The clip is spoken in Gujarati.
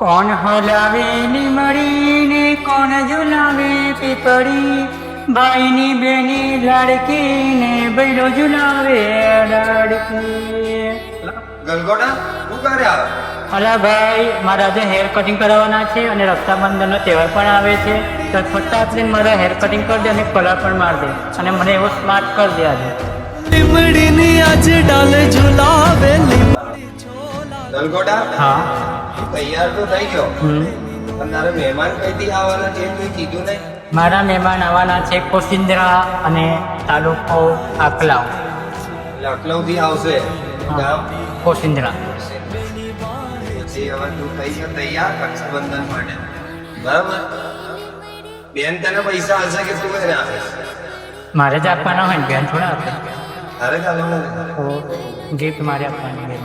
કોણ હલાવે લીમડીને કોણ ઝુલાવે પીપળી, ભાઈની બેની લાડકીને બૈરો ઝુલાવે લાડકી. ગલગોટા શું કરે આવે? અલા ભાઈ, મારા આજે હેર કટિંગ કરાવવાના છે અને રક્ષાબંધનનો તહેવાર પણ આવે છે, તો ફટાક લઈને મારા હેર કટિંગ કરી દે અને કલર પણ માર દે અને મને એવો સ્માર્ટ કરી દે આજે. લીમડીની આજે ડાલે ઝુલાવે ગલગોટા હા. તૈયાર તો થઈ ગયો, પણ તારે મહેમાન કઈથી આવવાના છે કોઈ કીધું નહીં? મારા મહેમાન આવવાના છે કોસિંદ્રા અને તાલુકો આકલાવ. લખનઉ થી આવશે ગામ કોસિંદ્રા. પછી હવે તું થઈ ગયો તૈયાર રક્ષાબંધન માટે, બરાબર? બેન તને પૈસા હશે કે તું એને આપે? મારે જ આપવાના હોય ને, બેન થોડા આપે. તારે ચાલો ગિફ્ટ મારે આપવાની બેન.